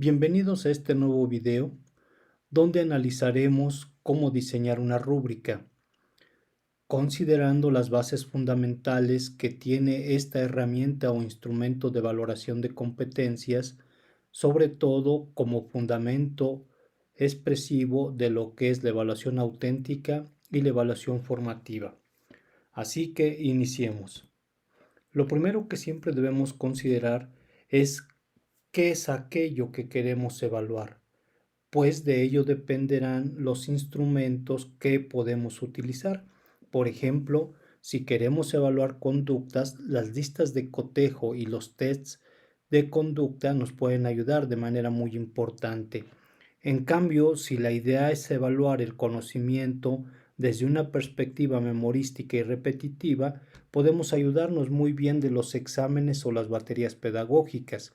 Bienvenidos a este nuevo video donde analizaremos cómo diseñar una rúbrica, considerando las bases fundamentales que tiene esta herramienta o instrumento de valoración de competencias, sobre todo como fundamento expresivo de lo que es la evaluación auténtica y la evaluación formativa. Así que iniciemos. Lo primero que siempre debemos considerar es qué es aquello que queremos evaluar, pues de ello dependerán los instrumentos que podemos utilizar. Por ejemplo, si queremos evaluar conductas, las listas de cotejo y los tests de conducta nos pueden ayudar de manera muy importante. En cambio, si la idea es evaluar el conocimiento desde una perspectiva memorística y repetitiva, podemos ayudarnos muy bien de los exámenes o las baterías pedagógicas.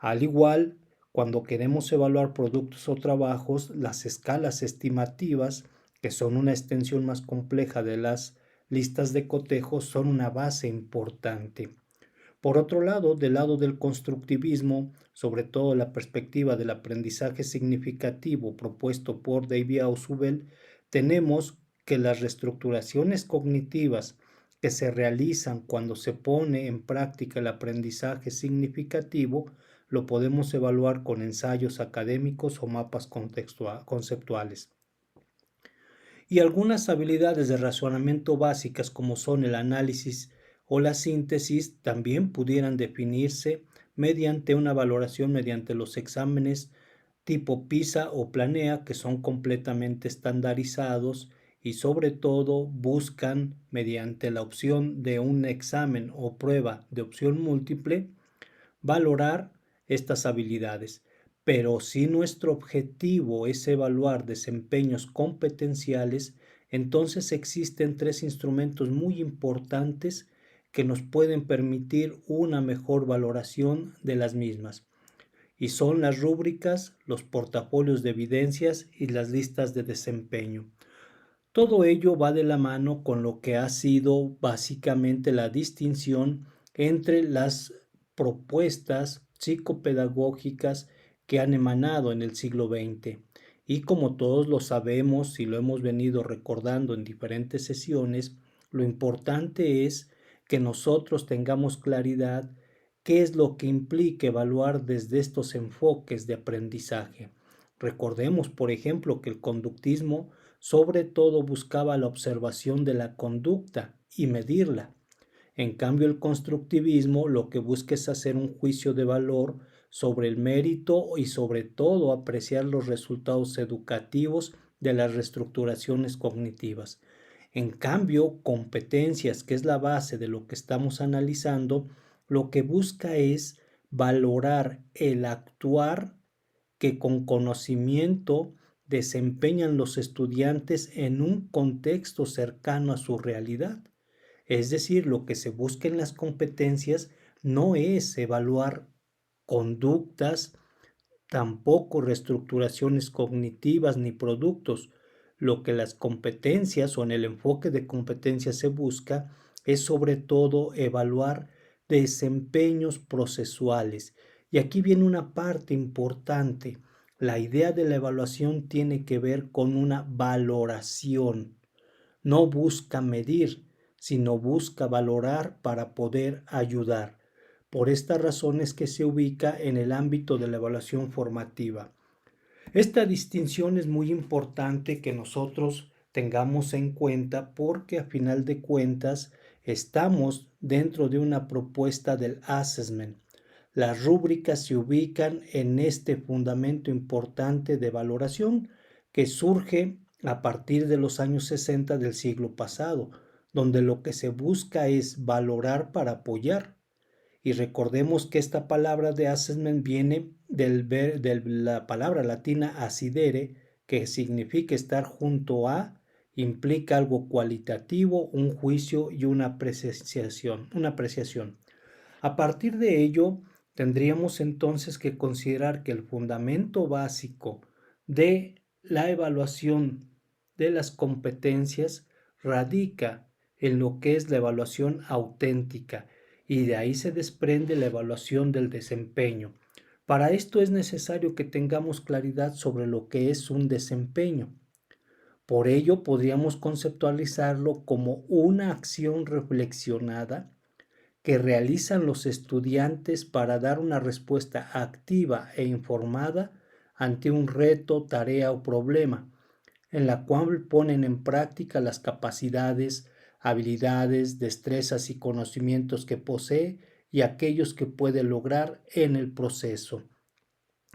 Al igual, cuando queremos evaluar productos o trabajos, las escalas estimativas, que son una extensión más compleja de las listas de cotejo, son una base importante. Por otro lado, del lado del constructivismo, sobre todo la perspectiva del aprendizaje significativo propuesto por David Ausubel, tenemos que las reestructuraciones cognitivas que se realizan cuando se pone en práctica el aprendizaje significativo lo podemos evaluar con ensayos académicos o mapas conceptuales. Y algunas habilidades de razonamiento básicas como son el análisis o la síntesis también pudieran definirse mediante una valoración mediante los exámenes tipo PISA o Planea, que son completamente estandarizados y sobre todo buscan mediante la opción de un examen o prueba de opción múltiple valorar estas habilidades. Pero si nuestro objetivo es evaluar desempeños competenciales, entonces existen tres instrumentos muy importantes que nos pueden permitir una mejor valoración de las mismas. Y son las rúbricas, los portafolios de evidencias y las listas de desempeño. Todo ello va de la mano con lo que ha sido básicamente la distinción entre las propuestas psicopedagógicas que han emanado en el siglo XX. Y como todos lo sabemos y lo hemos venido recordando en diferentes sesiones, lo importante es que nosotros tengamos claridad qué es lo que implica evaluar desde estos enfoques de aprendizaje. Recordemos, por ejemplo, que el conductismo sobre todo buscaba la observación de la conducta y medirla. En cambio, el constructivismo lo que busca es hacer un juicio de valor sobre el mérito y sobre todo apreciar los resultados educativos de las reestructuraciones cognitivas. En cambio, competencias, que es la base de lo que estamos analizando, lo que busca es valorar el actuar que con conocimiento desempeñan los estudiantes en un contexto cercano a su realidad. Es decir, lo que se busca en las competencias no es evaluar conductas, tampoco reestructuraciones cognitivas ni productos. Lo que las competencias o en el enfoque de competencias se busca es sobre todo evaluar desempeños procesuales. Y aquí viene una parte importante. La idea de la evaluación tiene que ver con una valoración. No busca medir, sino busca valorar para poder ayudar. Por esta razón es que se ubica en el ámbito de la evaluación formativa. Esta distinción es muy importante que nosotros tengamos en cuenta porque a final de cuentas estamos dentro de una propuesta del assessment. Las rúbricas se ubican en este fundamento importante de valoración que surge a partir de los años 60 del siglo pasado, donde lo que se busca es valorar para apoyar. Y recordemos que esta palabra de assessment viene de la palabra latina assidere, que significa estar junto a, implica algo cualitativo, un juicio y una apreciación. A partir de ello, tendríamos entonces que considerar que el fundamento básico de la evaluación de las competencias radica en lo que es la evaluación auténtica y de ahí se desprende la evaluación del desempeño. Para esto es necesario que tengamos claridad sobre lo que es un desempeño. Por ello, podríamos conceptualizarlo como una acción reflexionada que realizan los estudiantes para dar una respuesta activa e informada ante un reto, tarea o problema, en la cual ponen en práctica las capacidades, habilidades, destrezas y conocimientos que posee y aquellos que puede lograr en el proceso.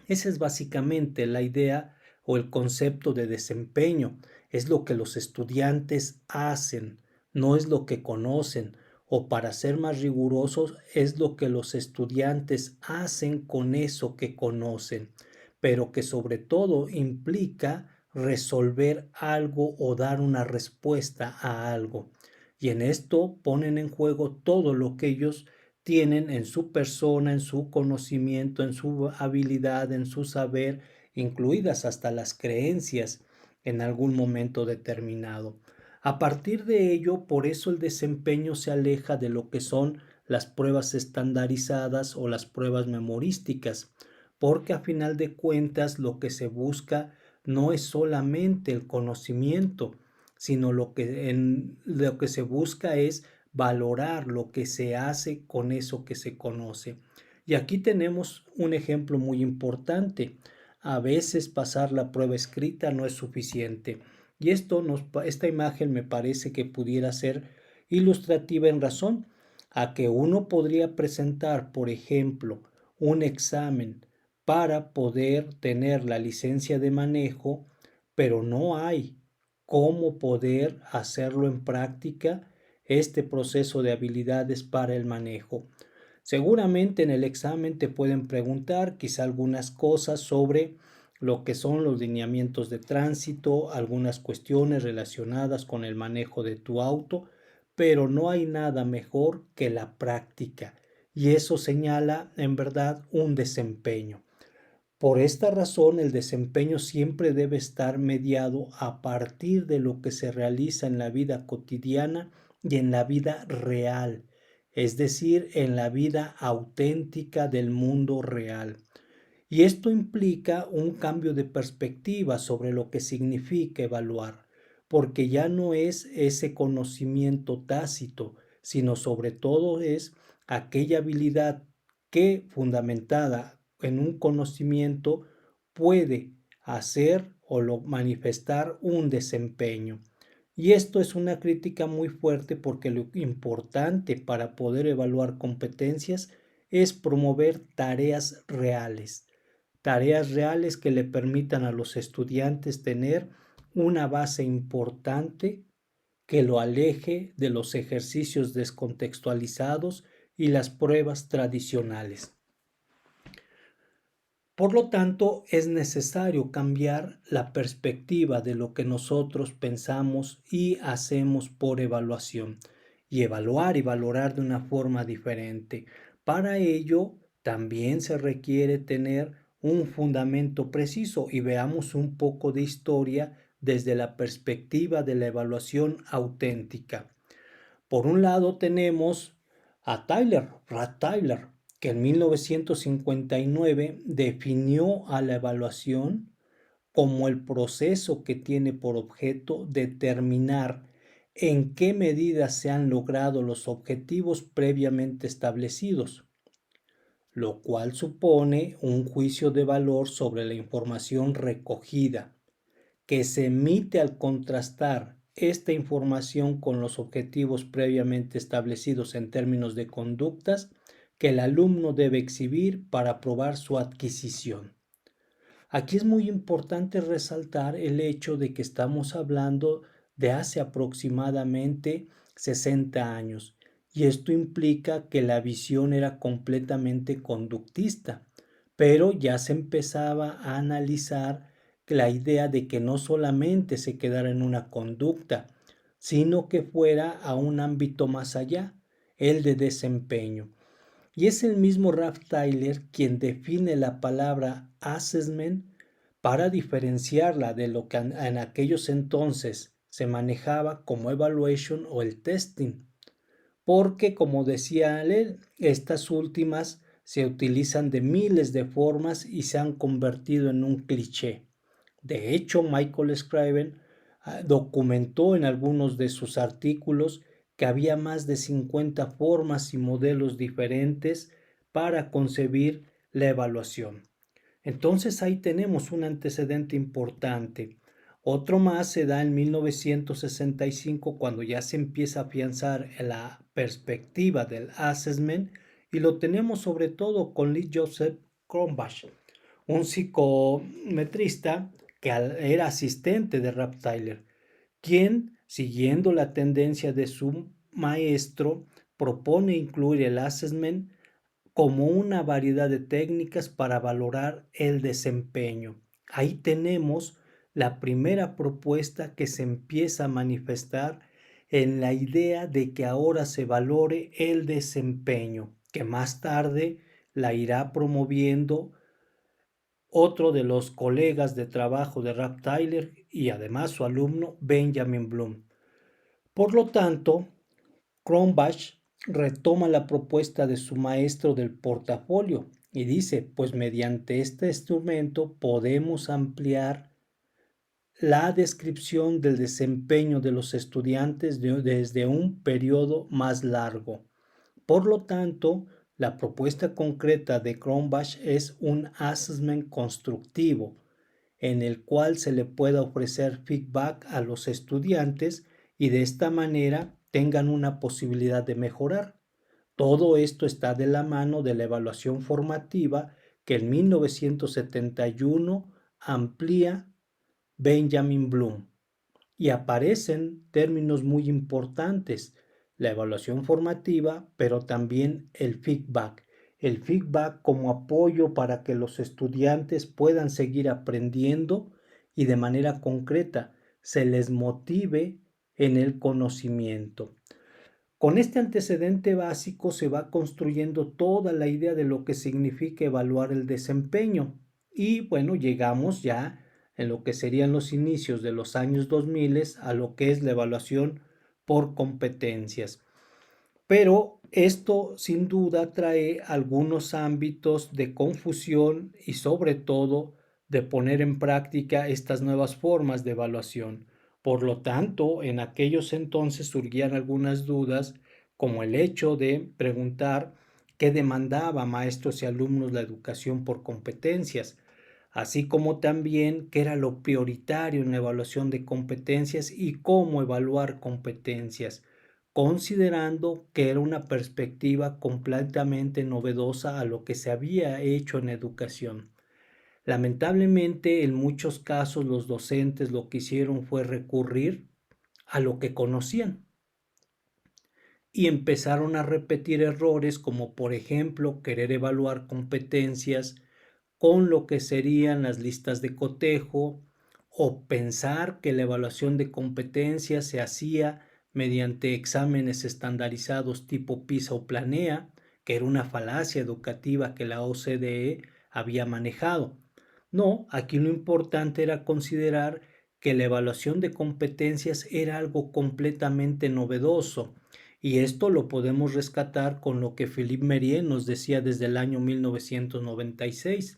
Esa es básicamente la idea o el concepto de desempeño. Es lo que los estudiantes hacen, no es lo que conocen. O para ser más rigurosos, es lo que los estudiantes hacen con eso que conocen, pero que sobre todo implica resolver algo o dar una respuesta a algo. Y en esto ponen en juego todo lo que ellos tienen en su persona, en su conocimiento, en su habilidad, en su saber, incluidas hasta las creencias en algún momento determinado. A partir de ello, por eso el desempeño se aleja de lo que son las pruebas estandarizadas o las pruebas memorísticas, porque a final de cuentas lo que se busca no es solamente el conocimiento, sino lo que se busca es valorar lo que se hace con eso que se conoce. Y aquí tenemos un ejemplo muy importante. A veces pasar la prueba escrita no es suficiente. Y esta imagen me parece que pudiera ser ilustrativa en razón a que uno podría presentar, por ejemplo, un examen para poder tener la licencia de manejo, pero no hay cómo poder hacerlo en práctica este proceso de habilidades para el manejo. Seguramente en el examen te pueden preguntar quizá algunas cosas sobre lo que son los lineamientos de tránsito, algunas cuestiones relacionadas con el manejo de tu auto, pero no hay nada mejor que la práctica y eso señala en verdad un desempeño. Por esta razón, el desempeño siempre debe estar mediado a partir de lo que se realiza en la vida cotidiana y en la vida real, es decir, en la vida auténtica del mundo real. Y esto implica un cambio de perspectiva sobre lo que significa evaluar, porque ya no es ese conocimiento tácito, sino sobre todo es aquella habilidad que, fundamentada en un conocimiento, puede hacer o manifestar un desempeño. Y esto es una crítica muy fuerte porque lo importante para poder evaluar competencias es promover tareas reales que le permitan a los estudiantes tener una base importante que lo aleje de los ejercicios descontextualizados y las pruebas tradicionales. Por lo tanto, es necesario cambiar la perspectiva de lo que nosotros pensamos y hacemos por evaluación y evaluar y valorar de una forma diferente. Para ello, también se requiere tener un fundamento preciso y veamos un poco de historia desde la perspectiva de la evaluación auténtica. Por un lado tenemos a Rod Tyler, que en 1959 definió a la evaluación como el proceso que tiene por objeto determinar en qué medida se han logrado los objetivos previamente establecidos, lo cual supone un juicio de valor sobre la información recogida que se emite al contrastar esta información con los objetivos previamente establecidos en términos de conductas que el alumno debe exhibir para probar su adquisición. Aquí es muy importante resaltar el hecho de que estamos hablando de hace aproximadamente 60 años y esto implica que la visión era completamente conductista, pero ya se empezaba a analizar la idea de que no solamente se quedara en una conducta, sino que fuera a un ámbito más allá, el de desempeño. Y es el mismo Ralph Tyler quien define la palabra assessment para diferenciarla de lo que en aquellos entonces se manejaba como evaluation o el testing, porque como decía él, estas últimas se utilizan de miles de formas y se han convertido en un cliché. De hecho, Michael Scriven documentó en algunos de sus artículos que había más de 50 formas y modelos diferentes para concebir la evaluación. Entonces ahí tenemos un antecedente importante. Otro más se da en 1965 cuando ya se empieza a afianzar la perspectiva del assessment y lo tenemos sobre todo con Lee Joseph Cronbach, un psicometrista que era asistente de Ralph Tyler, quien, siguiendo la tendencia de su maestro, propone incluir el assessment como una variedad de técnicas para valorar el desempeño. Ahí tenemos la primera propuesta que se empieza a manifestar en la idea de que ahora se valore el desempeño, que más tarde la irá promoviendo otro de los colegas de trabajo de Ralph Tyler y además su alumno Benjamin Bloom. Por lo tanto, Cronbach retoma la propuesta de su maestro del portafolio y dice, pues mediante este instrumento podemos ampliar la descripción del desempeño de los estudiantes desde un periodo más largo. Por lo tanto, la propuesta concreta de Cronbach es un assessment constructivo, en el cual se le pueda ofrecer feedback a los estudiantes y de esta manera tengan una posibilidad de mejorar. Todo esto está de la mano de la evaluación formativa que en 1971 amplía Benjamin Bloom y aparecen términos muy importantes, la evaluación formativa, pero también el feedback como apoyo para que los estudiantes puedan seguir aprendiendo y de manera concreta se les motive en el conocimiento. Con este antecedente básico se va construyendo toda la idea de lo que significa evaluar el desempeño y bueno, llegamos ya en lo que serían los inicios de los años 2000 a lo que es la evaluación por competencias. Pero esto sin duda trae algunos ámbitos de confusión y sobre todo de poner en práctica estas nuevas formas de evaluación. Por lo tanto, en aquellos entonces surgían algunas dudas como el hecho de preguntar qué demandaba a maestros y alumnos la educación por competencias, así como también qué era lo prioritario en la evaluación de competencias y cómo evaluar competencias, considerando que era una perspectiva completamente novedosa a lo que se había hecho en educación. Lamentablemente, en muchos casos los docentes lo que hicieron fue recurrir a lo que conocían y empezaron a repetir errores como por ejemplo querer evaluar competencias con lo que serían las listas de cotejo o pensar que la evaluación de competencias se hacía mediante exámenes estandarizados tipo PISA o Planea, que era una falacia educativa que la OCDE había manejado. No, aquí lo importante era considerar que la evaluación de competencias era algo completamente novedoso y esto lo podemos rescatar con lo que Philippe Merier nos decía desde el año 1996.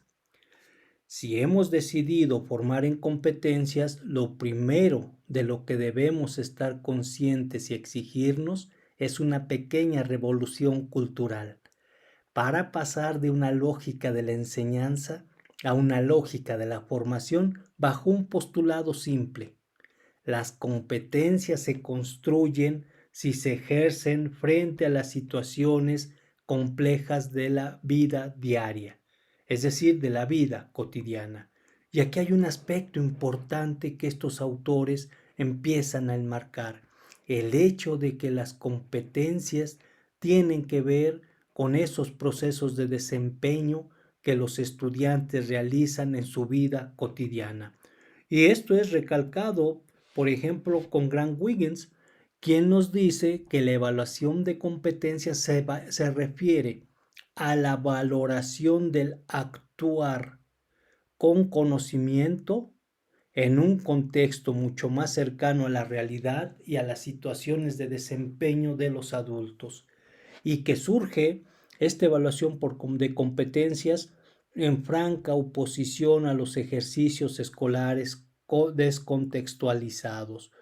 Si hemos decidido formar en competencias, lo primero de lo que debemos estar conscientes y exigirnos es una pequeña revolución cultural para pasar de una lógica de la enseñanza a una lógica de la formación bajo un postulado simple. Las competencias se construyen si se ejercen frente a las situaciones complejas de la vida diaria, es decir, de la vida cotidiana. Y aquí hay un aspecto importante que estos autores empiezan a enmarcar, el hecho de que las competencias tienen que ver con esos procesos de desempeño que los estudiantes realizan en su vida cotidiana. Y esto es recalcado, por ejemplo, con Grant Wiggins, quien nos dice que la evaluación de competencias se refiere a la valoración del actuar con conocimiento en un contexto mucho más cercano a la realidad y a las situaciones de desempeño de los adultos, y que surge Esta evaluación de competencias en franca oposición a los ejercicios escolares descontextualizados.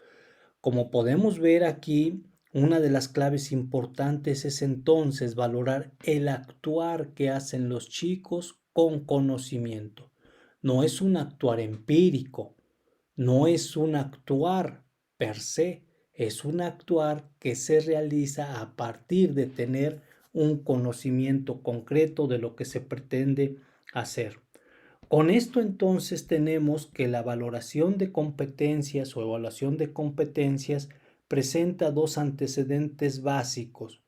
Como podemos ver aquí, una de las claves importantes es entonces valorar el actuar que hacen los chicos con conocimiento. No es un actuar empírico, no es un actuar per se, es un actuar que se realiza a partir de tener un conocimiento concreto de lo que se pretende hacer. Con esto entonces tenemos que la valoración de competencias o evaluación de competencias presenta dos antecedentes básicos.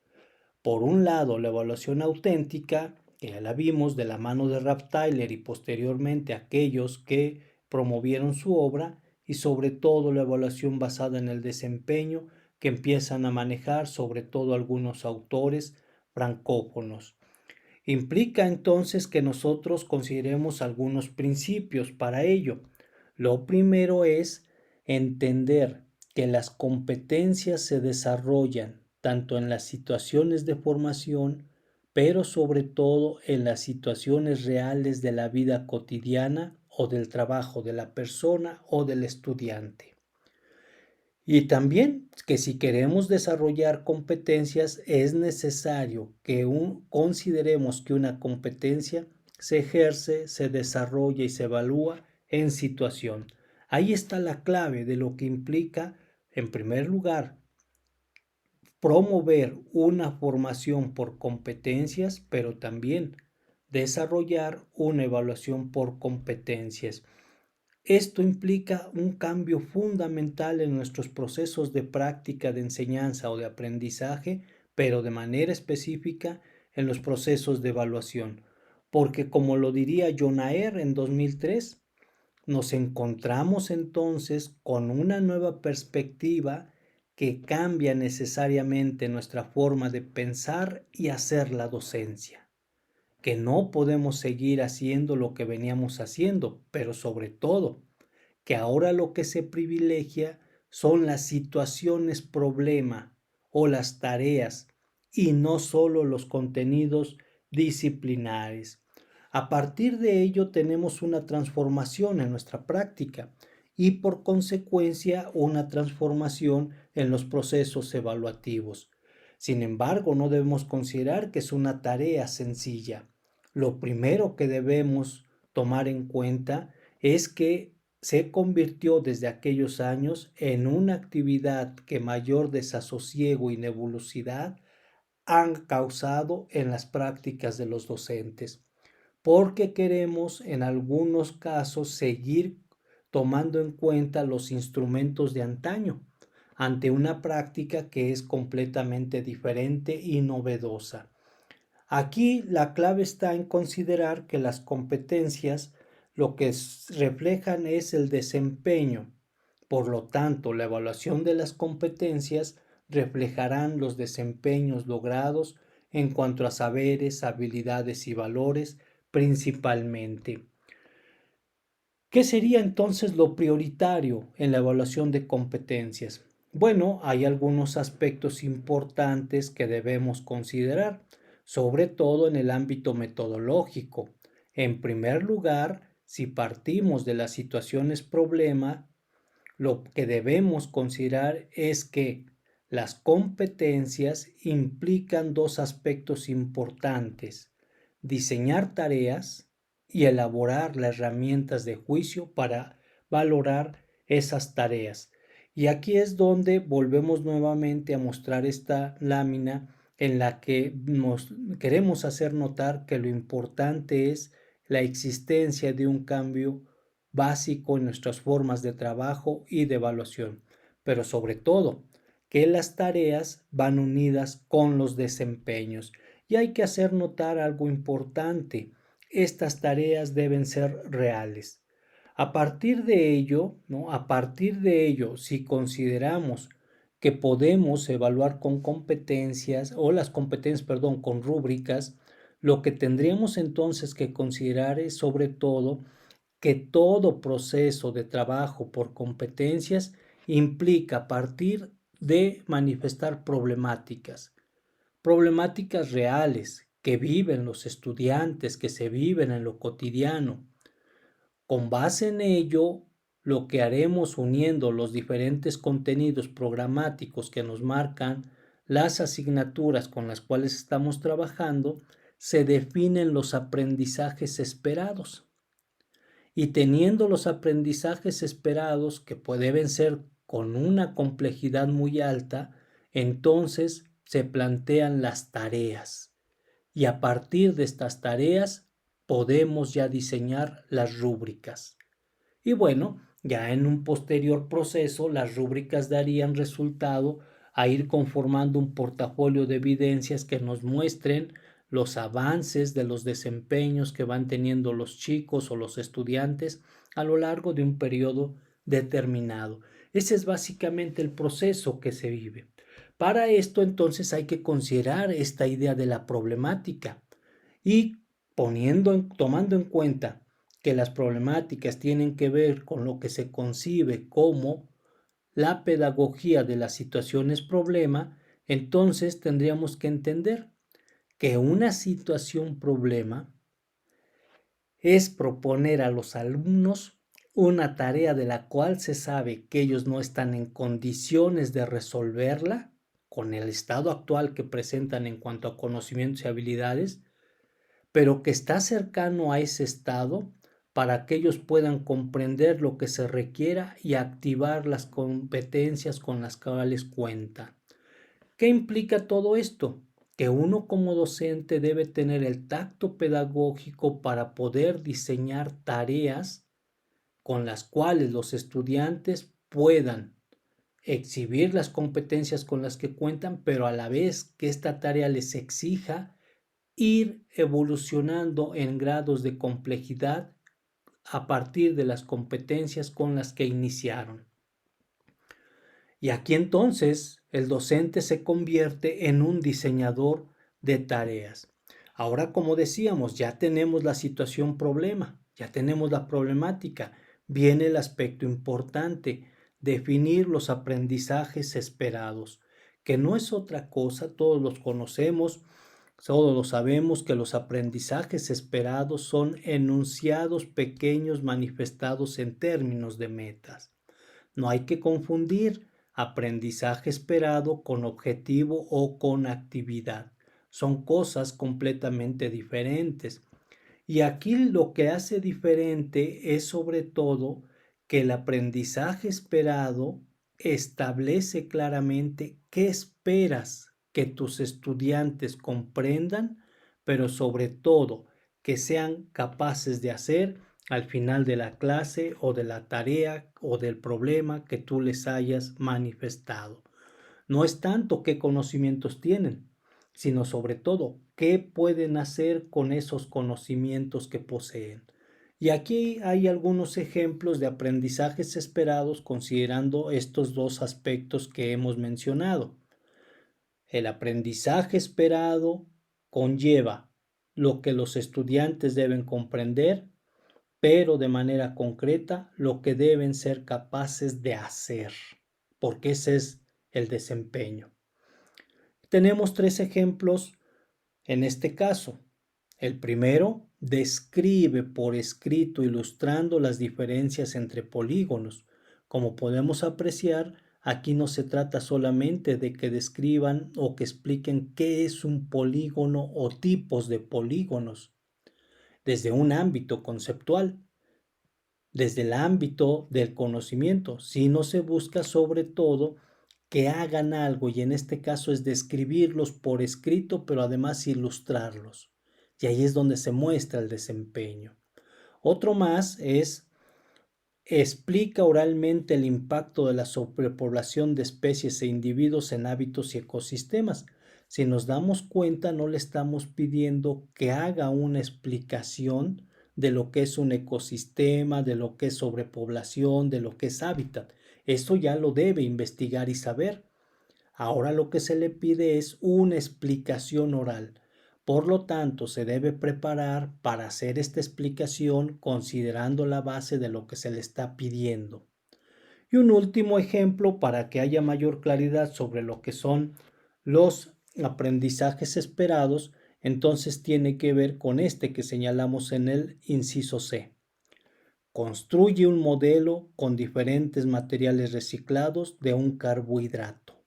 Por un lado, la evaluación auténtica, que ya la vimos de la mano de Ralph Tyler y posteriormente aquellos que promovieron su obra, y sobre todo la evaluación basada en el desempeño que empiezan a manejar sobre todo algunos autores francófonos. Implica entonces que nosotros consideremos algunos principios para ello. Lo primero es entender que las competencias se desarrollan tanto en las situaciones de formación, pero sobre todo en las situaciones reales de la vida cotidiana o del trabajo de la persona o del estudiante. Y también que si queremos desarrollar competencias es necesario que consideremos que una competencia se ejerce, se desarrolla y se evalúa en situación. Ahí está la clave de lo que implica, en primer lugar, promover una formación por competencias, pero también desarrollar una evaluación por competencias. Esto implica un cambio fundamental en nuestros procesos de práctica de enseñanza o de aprendizaje, pero de manera específica en los procesos de evaluación, porque como lo diría John Ayer en 2003, nos encontramos entonces con una nueva perspectiva que cambia necesariamente nuestra forma de pensar y hacer la docencia, que no podemos seguir haciendo lo que veníamos haciendo, pero sobre todo que ahora lo que se privilegia son las situaciones problema o las tareas y no solo los contenidos disciplinares. A partir de ello tenemos una transformación en nuestra práctica y por consecuencia una transformación en los procesos evaluativos. Sin embargo, no debemos considerar que es una tarea sencilla. Lo primero que debemos tomar en cuenta es que se convirtió desde aquellos años en una actividad que mayor desasosiego y nebulosidad han causado en las prácticas de los docentes, porque queremos en algunos casos seguir tomando en cuenta los instrumentos de antaño ante una práctica que es completamente diferente y novedosa. Aquí la clave está en considerar que las competencias lo que reflejan es el desempeño. Por lo tanto, la evaluación de las competencias reflejarán los desempeños logrados en cuanto a saberes, habilidades y valores principalmente. ¿Qué sería entonces lo prioritario en la evaluación de competencias? Bueno, hay algunos aspectos importantes que debemos considerar, sobre todo en el ámbito metodológico. En primer lugar, si partimos de las situaciones problema, lo que debemos considerar es que las competencias implican dos aspectos importantes: diseñar tareas y elaborar las herramientas de juicio para valorar esas tareas. Y aquí es donde volvemos nuevamente a mostrar esta lámina en la que nos queremos hacer notar que lo importante es la existencia de un cambio básico en nuestras formas de trabajo y de evaluación, pero sobre todo que las tareas van unidas con los desempeños. Y hay que hacer notar algo importante: estas tareas deben ser reales. A partir de ello, ¿no? A partir de ello, si consideramos que podemos evaluar con competencias o las competencias, perdón, con rúbricas, lo que tendríamos entonces que considerar es sobre todo que todo proceso de trabajo por competencias implica partir de manifestar problemáticas reales que viven los estudiantes, que se viven en lo cotidiano. Con base en ello, lo que haremos uniendo los diferentes contenidos programáticos que nos marcan las asignaturas con las cuales estamos trabajando, se definen los aprendizajes esperados. Y teniendo los aprendizajes esperados, que deben ser con una complejidad muy alta, entonces se plantean las tareas. Y a partir de estas tareas podemos ya diseñar las rúbricas. Y bueno, ya en un posterior proceso, las rúbricas darían resultado a ir conformando un portafolio de evidencias que nos muestren los avances de los desempeños que van teniendo los chicos o los estudiantes a lo largo de un periodo determinado. Ese es básicamente el proceso que se vive. Para esto, entonces, hay que considerar esta idea de la problemática y tomando en cuenta que las problemáticas tienen que ver con lo que se concibe como la pedagogía de las situaciones problema, entonces tendríamos que entender que una situación problema es proponer a los alumnos una tarea de la cual se sabe que ellos no están en condiciones de resolverla con el estado actual que presentan en cuanto a conocimientos y habilidades, pero que está cercano a ese estado para que ellos puedan comprender lo que se requiera y activar las competencias con las cuales cuentan. ¿Qué implica todo esto? Que uno como docente debe tener el tacto pedagógico para poder diseñar tareas con las cuales los estudiantes puedan exhibir las competencias con las que cuentan, pero a la vez que esta tarea les exija ir evolucionando en grados de complejidad a partir de las competencias con las que iniciaron. Y aquí entonces el docente se convierte en un diseñador de tareas. Ahora, como decíamos, ya tenemos la situación problema, ya tenemos la problemática. Viene el aspecto importante, definir los aprendizajes esperados, que no es otra cosa, todos los conocemos, todos lo sabemos, que los aprendizajes esperados son enunciados pequeños manifestados en términos de metas. No hay que confundir aprendizaje esperado con objetivo o con actividad. Son cosas completamente diferentes. Y aquí lo que hace diferente es sobre todo que el aprendizaje esperado establece claramente qué esperas que tus estudiantes comprendan, pero sobre todo que sean capaces de hacer al final de la clase o de la tarea o del problema que tú les hayas manifestado. No es tanto qué conocimientos tienen, sino sobre todo qué pueden hacer con esos conocimientos que poseen. Y aquí hay algunos ejemplos de aprendizajes esperados considerando estos dos aspectos que hemos mencionado. El aprendizaje esperado conlleva lo que los estudiantes deben comprender, pero de manera concreta lo que deben ser capaces de hacer, porque ese es el desempeño. Tenemos tres ejemplos en este caso. El primero describe por escrito ilustrando las diferencias entre polígonos. Como podemos apreciar, aquí no se trata solamente de que describan o que expliquen qué es un polígono o tipos de polígonos desde un ámbito conceptual, desde el ámbito del conocimiento, sino se busca sobre todo que hagan algo, y en este caso es describirlos por escrito, pero además ilustrarlos. Y ahí es donde se muestra el desempeño. Otro más es explica oralmente el impacto de la sobrepoblación de especies e individuos en hábitos y ecosistemas. Si nos damos cuenta, no le estamos pidiendo que haga una explicación de lo que es un ecosistema, de lo que es sobrepoblación, de lo que es hábitat. Eso ya lo debe investigar y saber. Ahora lo que se le pide es una explicación oral. Por lo tanto, se debe preparar para hacer esta explicación considerando la base de lo que se le está pidiendo. Y un último ejemplo para que haya mayor claridad sobre lo que son los aprendizajes esperados Entonces tiene que ver con este que señalamos en el inciso C. Construye un modelo con diferentes materiales reciclados de un carbohidrato.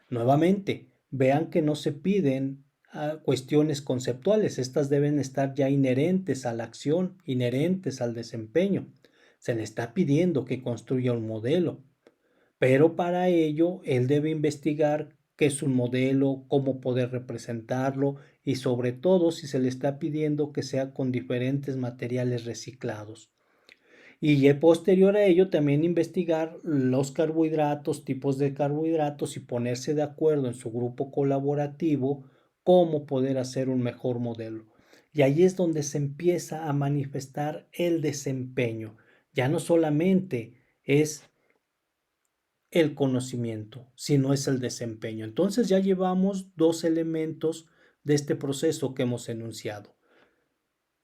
Nuevamente, vean que no se piden cuestiones conceptuales, estas deben estar ya inherentes a la acción, inherentes al desempeño. Se le está pidiendo que construya un modelo, pero para ello él debe investigar qué es un modelo, cómo poder representarlo y sobre todo si se le está pidiendo que sea con diferentes materiales reciclados. Y posterior a ello también investigar los carbohidratos, tipos de carbohidratos y ponerse de acuerdo en su grupo colaborativo cómo poder hacer un mejor modelo. Y ahí es donde se empieza a manifestar el desempeño. Ya no solamente es el conocimiento, sino es el desempeño. Entonces ya llevamos dos elementos de este proceso que hemos enunciado.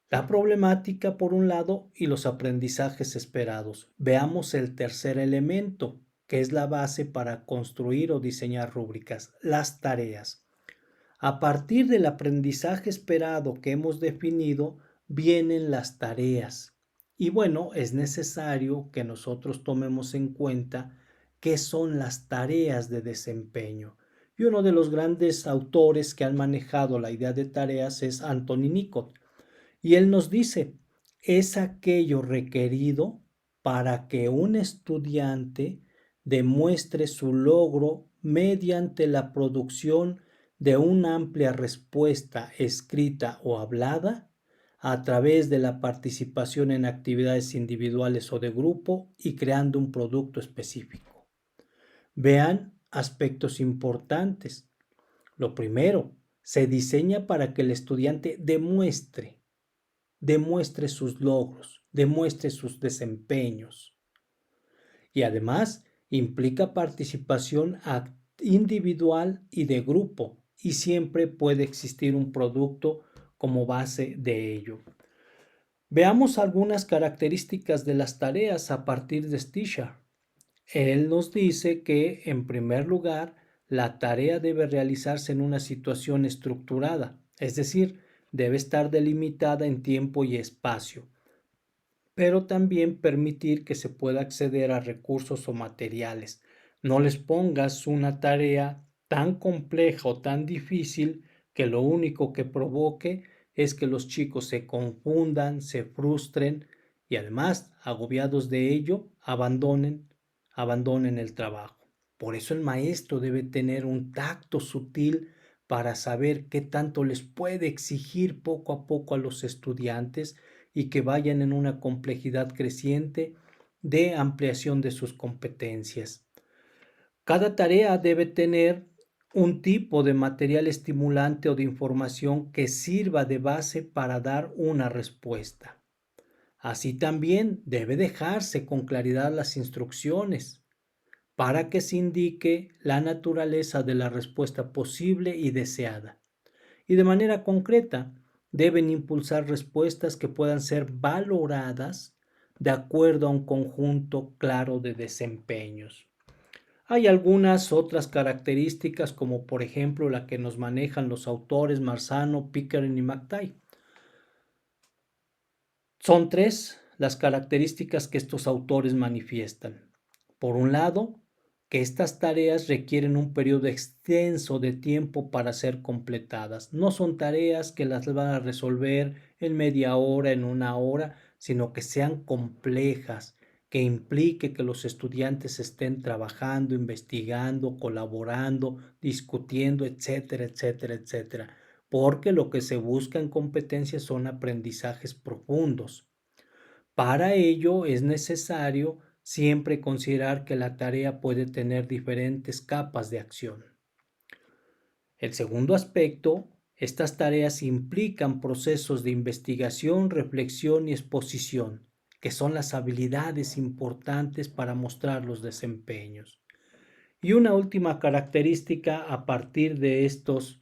La problemática por un lado y los aprendizajes esperados. Veamos el tercer elemento, que es la base para construir o diseñar rúbricas, las tareas. A partir del aprendizaje esperado que hemos definido, vienen las tareas. Y bueno, es necesario que nosotros tomemos en cuenta qué son las tareas de desempeño. Y uno de los grandes autores que han manejado la idea de tareas es Anthony Nicot. Y él nos dice, es aquello requerido para que un estudiante demuestre su logro mediante la producción de una amplia respuesta escrita o hablada a través de la participación en actividades individuales o de grupo y creando un producto específico. Vean aspectos importantes. Lo primero, se diseña para que el estudiante demuestre sus logros, demuestre sus desempeños. Y además implica participación individual y de grupo, y siempre puede existir un producto como base de ello. Veamos algunas características de las tareas a partir de Stisha. Él nos dice que, en primer lugar, la tarea debe realizarse en una situación estructurada, es decir, debe estar delimitada en tiempo y espacio, pero también permitir que se pueda acceder a recursos o materiales. No les pongas una tarea tan compleja o tan difícil que lo único que provoque es que los chicos se confundan, se frustren y además, agobiados de ello, abandonen el trabajo. Por eso el maestro debe tener un tacto sutil para saber qué tanto les puede exigir poco a poco a los estudiantes y que vayan en una complejidad creciente de ampliación de sus competencias. Cada tarea debe tener un tipo de material estimulante o de información que sirva de base para dar una respuesta. Así también debe dejarse con claridad las instrucciones para que se indique la naturaleza de la respuesta posible y deseada. Y de manera concreta, deben impulsar respuestas que puedan ser valoradas de acuerdo a un conjunto claro de desempeños. Hay algunas otras características, como por ejemplo la que nos manejan los autores Marzano, Pickering y McTighe. Son tres las características que estos autores manifiestan. Por un lado, que estas tareas requieren un periodo extenso de tiempo para ser completadas. No son tareas que las van a resolver en media hora, en una hora, sino que sean complejas, que implique que los estudiantes estén trabajando, investigando, colaborando, discutiendo, etcétera, etcétera, etcétera. Porque lo que se busca en competencias son aprendizajes profundos. Para ello es necesario siempre considerar que la tarea puede tener diferentes capas de acción. El segundo aspecto, estas tareas implican procesos de investigación, reflexión y exposición, que son las habilidades importantes para mostrar los desempeños. Y una última característica a partir de estos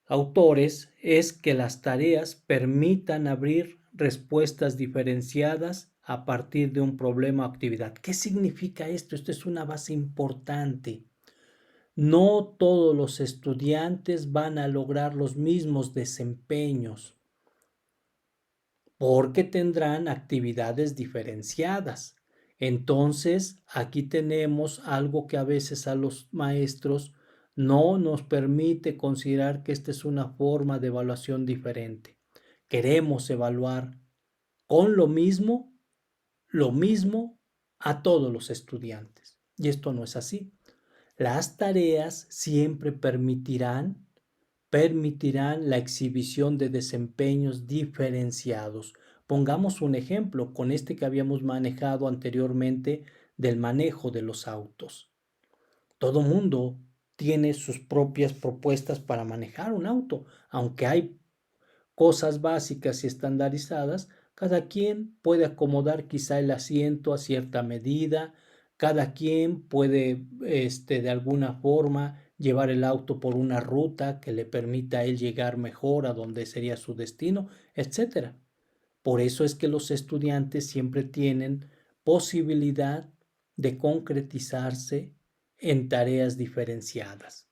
autores es que las tareas permitan abrir respuestas diferenciadas a partir de un problema o actividad. ¿Qué significa esto? Esto es una base importante. No todos los estudiantes van a lograr los mismos desempeños porque tendrán actividades diferenciadas. Entonces, aquí tenemos algo que a veces a los maestros no nos permite considerar que esta es una forma de evaluación diferente. Queremos evaluar con lo mismo a todos los estudiantes. Y esto no es así. Las tareas siempre permitirán la exhibición de desempeños diferenciados. Pongamos un ejemplo con este que habíamos manejado anteriormente del manejo de los autos. Todo mundo tiene sus propias propuestas para manejar un auto, aunque hay cosas básicas y estandarizadas, cada quien puede acomodar quizá el asiento a cierta medida, cada quien puede de alguna forma llevar el auto por una ruta que le permita a él llegar mejor a donde sería su destino, etcétera. Por eso es que los estudiantes siempre tienen posibilidad de concretizarse en tareas diferenciadas.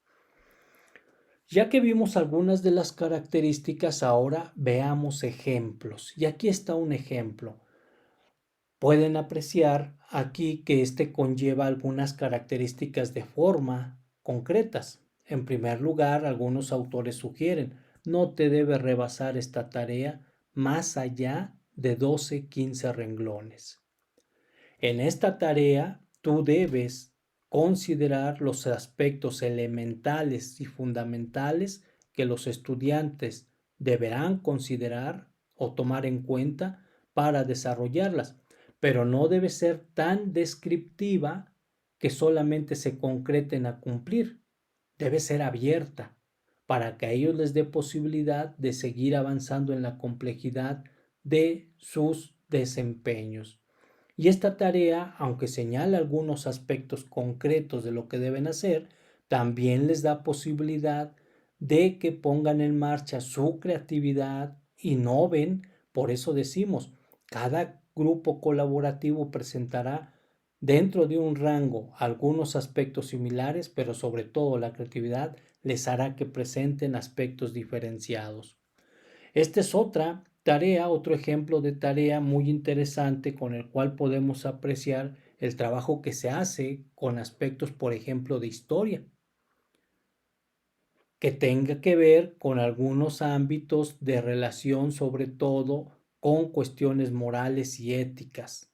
Ya que vimos algunas de las características, ahora veamos ejemplos. Y aquí está un ejemplo. Pueden apreciar aquí que este conlleva algunas características de forma concretas. En primer lugar, algunos autores sugieren, no te debe rebasar esta tarea más allá de 12-15 renglones. En esta tarea, tú debes considerar los aspectos elementales y fundamentales que los estudiantes deberán considerar o tomar en cuenta para desarrollarlas, pero no debe ser tan descriptiva que solamente se concreten a cumplir. Debe ser abierta para que a ellos les dé posibilidad de seguir avanzando en la complejidad de sus desempeños. Y esta tarea, aunque señala algunos aspectos concretos de lo que deben hacer, también les da posibilidad de que pongan en marcha su creatividad, innoven. Por eso decimos, cada grupo colaborativo presentará dentro de un rango algunos aspectos similares, pero sobre todo la creatividad les hará que presenten aspectos diferenciados. Esta es otra tarea, otro ejemplo de tarea muy interesante con el cual podemos apreciar el trabajo que se hace con aspectos, por ejemplo, de historia, que tenga que ver con algunos ámbitos de relación, sobre todo con cuestiones morales y éticas.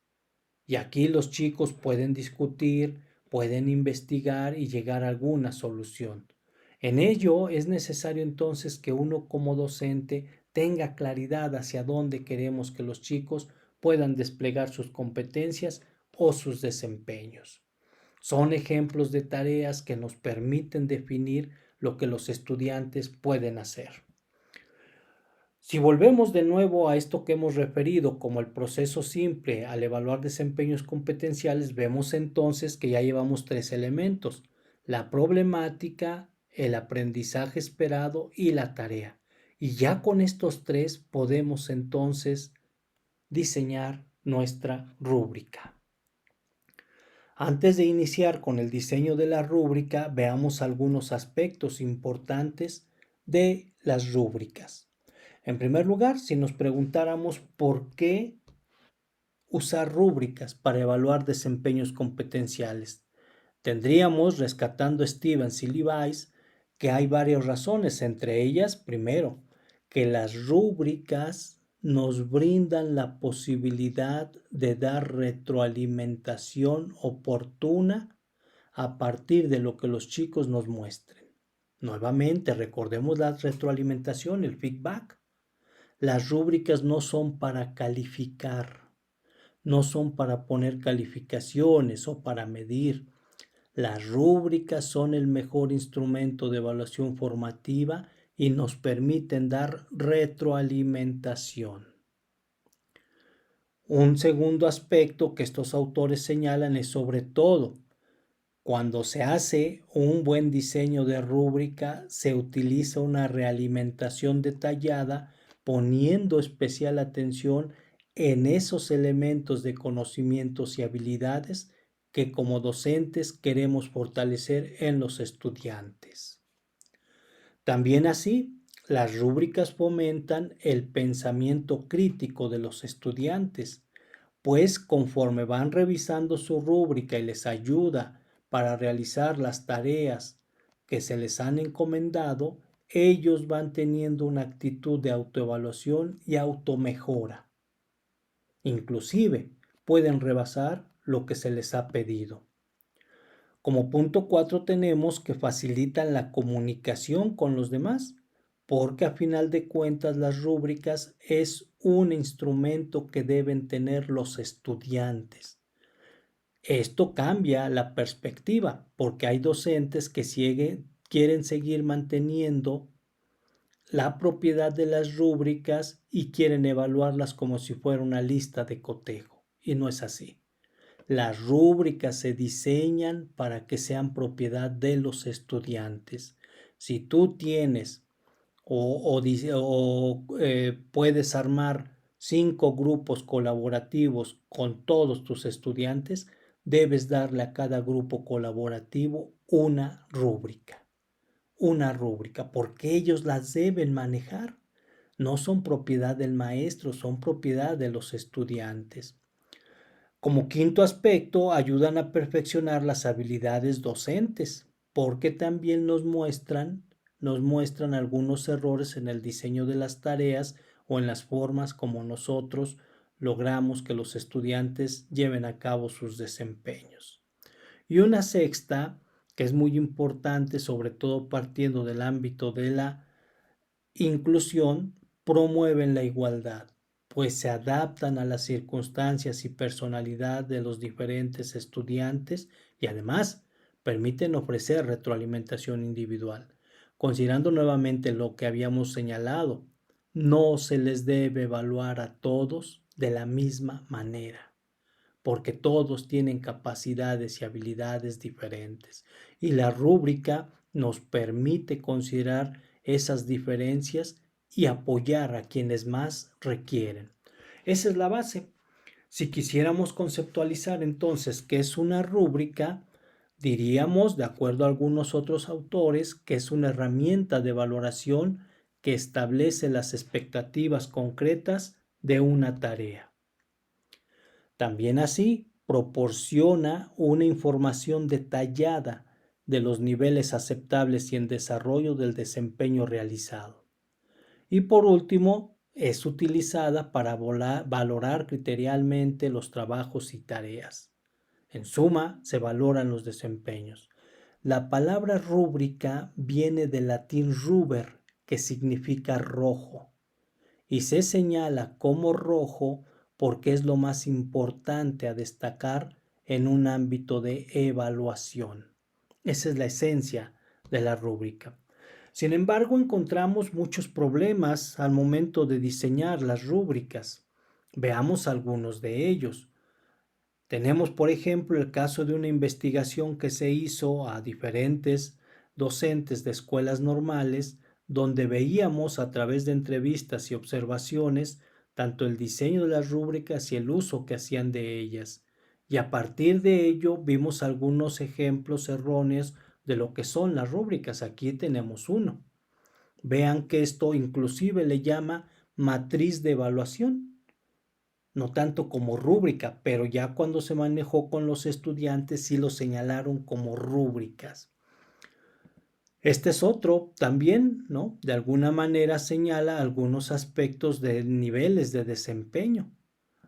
Y aquí los chicos pueden discutir, pueden investigar y llegar a alguna solución. En ello es necesario entonces que uno como docente tenga claridad hacia dónde queremos que los chicos puedan desplegar sus competencias o sus desempeños. Son ejemplos de tareas que nos permiten definir lo que los estudiantes pueden hacer. Si volvemos de nuevo a esto que hemos referido como el proceso simple al evaluar desempeños competenciales, vemos entonces que ya llevamos tres elementos: la problemática, el aprendizaje esperado y la tarea. Y ya con estos tres podemos entonces diseñar nuestra rúbrica. Antes de iniciar con el diseño de la rúbrica, veamos algunos aspectos importantes de las rúbricas. En primer lugar, si nos preguntáramos por qué usar rúbricas para evaluar desempeños competenciales, tendríamos, rescatando Stevens y Levi's, que hay varias razones, entre ellas, primero, que las rúbricas nos brindan la posibilidad de dar retroalimentación oportuna a partir de lo que los chicos nos muestren. Nuevamente, recordemos la retroalimentación, el feedback. Las rúbricas no son para calificar, no son para poner calificaciones o para medir. Las rúbricas son el mejor instrumento de evaluación formativa y nos permiten dar retroalimentación. Un segundo aspecto que estos autores señalan es, sobre todo, cuando se hace un buen diseño de rúbrica, se utiliza una realimentación detallada, poniendo especial atención en esos elementos de conocimientos y habilidades que como docentes queremos fortalecer en los estudiantes. También así, las rúbricas fomentan el pensamiento crítico de los estudiantes, pues conforme van revisando su rúbrica y les ayuda para realizar las tareas que se les han encomendado, ellos van teniendo una actitud de autoevaluación y automejora. Inclusive pueden rebasar lo que se les ha pedido. Como punto 4 tenemos que facilitan la comunicación con los demás, porque a final de cuentas las rúbricas es un instrumento que deben tener los estudiantes. Esto cambia la perspectiva, porque hay docentes que quieren seguir manteniendo la propiedad de las rúbricas y quieren evaluarlas como si fuera una lista de cotejo, y no es así. Las rúbricas se diseñan para que sean propiedad de los estudiantes. Si tú tienes puedes armar 5 grupos colaborativos con todos tus estudiantes, debes darle a cada grupo colaborativo una rúbrica, porque ellos las deben manejar. No son propiedad del maestro, son propiedad de los estudiantes. Como quinto aspecto, ayudan a perfeccionar las habilidades docentes, porque también nos muestran algunos errores en el diseño de las tareas o en las formas como nosotros logramos que los estudiantes lleven a cabo sus desempeños. Y una sexta, que es muy importante, sobre todo partiendo del ámbito de la inclusión, promueven la igualdad, pues se adaptan a las circunstancias y personalidad de los diferentes estudiantes y además permiten ofrecer retroalimentación individual. Considerando nuevamente lo que habíamos señalado, no se les debe evaluar a todos de la misma manera, porque todos tienen capacidades y habilidades diferentes, y la rúbrica nos permite considerar esas diferencias y apoyar a quienes más requieren. Esa es la base. Si quisiéramos conceptualizar entonces qué es una rúbrica, diríamos, de acuerdo a algunos otros autores, que es una herramienta de valoración que establece las expectativas concretas de una tarea. También así proporciona una información detallada de los niveles aceptables y en desarrollo del desempeño realizado. Y por último, es utilizada para valorar criterialmente los trabajos y tareas. En suma, se valoran los desempeños. La palabra rúbrica viene del latín ruber, que significa rojo, y se señala como rojo porque es lo más importante a destacar en un ámbito de evaluación. Esa es la esencia de la rúbrica. Sin embargo, encontramos muchos problemas al momento de diseñar las rúbricas. Veamos algunos de ellos. Tenemos, por ejemplo, el caso de una investigación que se hizo a diferentes docentes de escuelas normales, donde veíamos a través de entrevistas y observaciones tanto el diseño de las rúbricas y el uso que hacían de ellas. Y a partir de ello vimos algunos ejemplos erróneos de lo que son las rúbricas. Aquí tenemos uno. Vean que esto inclusive le llama matriz de evaluación, no tanto como rúbrica, pero ya cuando se manejó con los estudiantes sí lo señalaron como rúbricas. Este es otro también, ¿no? De alguna manera señala algunos aspectos de niveles de desempeño.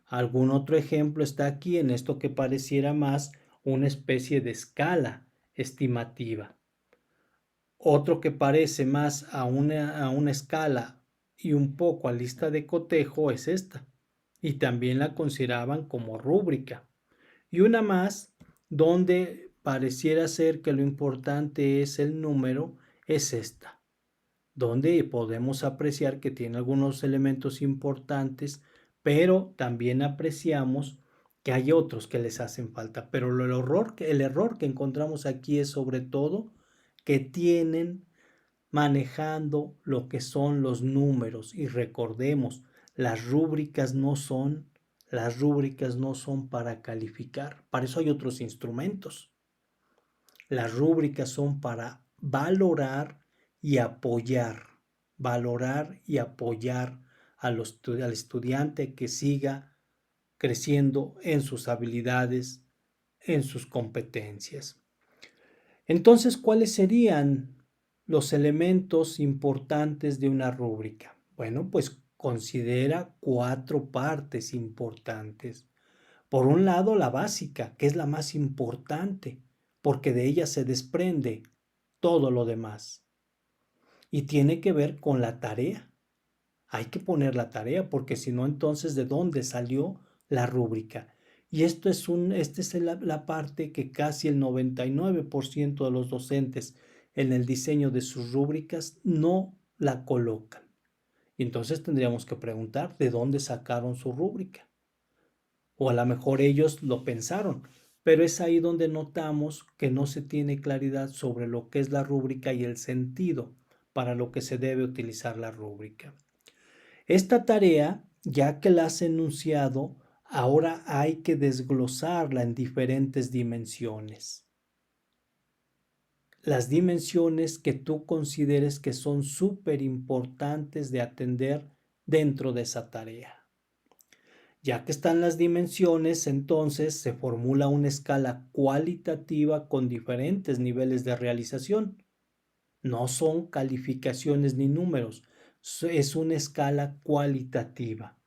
Algún otro ejemplo está aquí en esto que pareciera más una especie de escala estimativa. Otro que parece más a una escala y un poco a lista de cotejo es esta, y también la consideraban como rúbrica. Y una más, donde pareciera ser que lo importante es el número, es esta, donde podemos apreciar que tiene algunos elementos importantes, pero también apreciamos que hay otros que les hacen falta. Pero el error que encontramos aquí es sobre todo que tienen manejando lo que son los números. Y recordemos, las rúbricas no son Las rúbricas no son para calificar, para eso hay otros instrumentos. Las rúbricas son para valorar y apoyar al estudiante que siga creciendo en sus habilidades, en sus competencias. Entonces, ¿cuáles serían los elementos importantes de una rúbrica? Bueno, pues considera 4 partes importantes. Por un lado, la básica, que es la más importante, porque de ella se desprende todo lo demás. Y tiene que ver con la tarea. Hay que poner la tarea, porque si no, entonces, ¿de dónde salió la rúbrica? Y esta es la parte que casi el 99% de los docentes en el diseño de sus rúbricas no la colocan. Y entonces tendríamos que preguntar de dónde sacaron su rúbrica. O a lo mejor ellos lo pensaron, pero es ahí donde notamos que no se tiene claridad sobre lo que es la rúbrica y el sentido para lo que se debe utilizar la rúbrica. Esta tarea, ya que la has enunciado, ahora hay que desglosarla en diferentes dimensiones. Las dimensiones que tú consideres que son súper importantes de atender dentro de esa tarea. Ya que están las dimensiones, entonces se formula una escala cualitativa con diferentes niveles de realización. No son calificaciones ni números, es una escala cualitativa.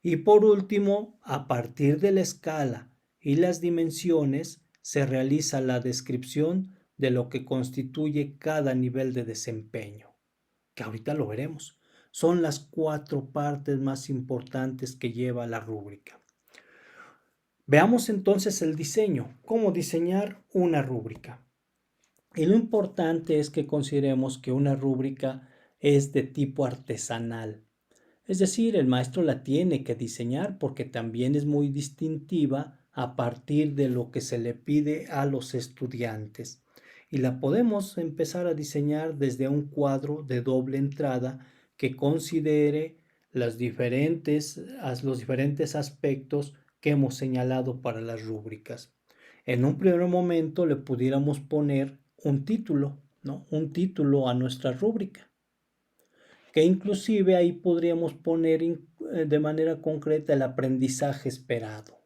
Y por último, a partir de la escala y las dimensiones, se realiza la descripción de lo que constituye cada nivel de desempeño, que ahorita lo veremos. Son las 4 partes más importantes que lleva la rúbrica. Veamos entonces el diseño, cómo diseñar una rúbrica. Y lo importante es que consideremos que una rúbrica es de tipo artesanal. Es decir, el maestro la tiene que diseñar porque también es muy distintiva a partir de lo que se le pide a los estudiantes. Y la podemos empezar a diseñar desde un cuadro de doble entrada que considere los diferentes aspectos que hemos señalado para las rúbricas. En un primer momento le pudiéramos poner un título, ¿no? Un título a nuestra rúbrica, que inclusive ahí podríamos poner de manera concreta el aprendizaje esperado.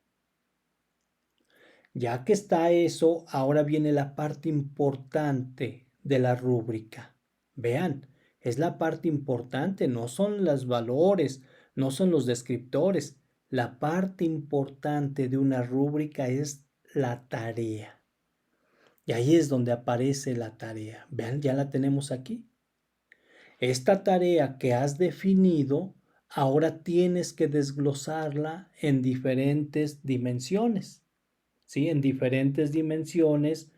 Ya que está eso, ahora viene la parte importante de la rúbrica. Vean, es la parte importante, no son los valores, no son los descriptores. La parte importante de una rúbrica es la tarea. Y ahí es donde aparece la tarea. Vean, ya la tenemos aquí. Esta tarea que has definido, ahora tienes que desglosarla en diferentes dimensiones, ¿sí? En diferentes dimensiones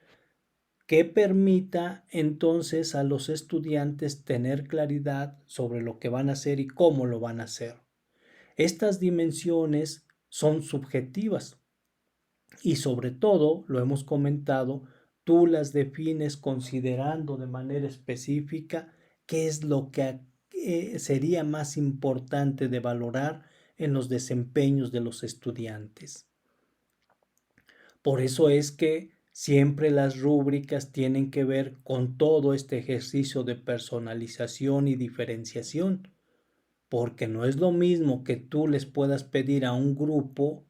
que permita entonces a los estudiantes tener claridad sobre lo que van a hacer y cómo lo van a hacer. Estas dimensiones son subjetivas y sobre todo, lo hemos comentado, tú las defines considerando de manera específica qué es lo que sería más importante de valorar en los desempeños de los estudiantes. Por eso es que siempre las rúbricas tienen que ver con todo este ejercicio de personalización y diferenciación, porque no es lo mismo que tú les puedas pedir a un grupo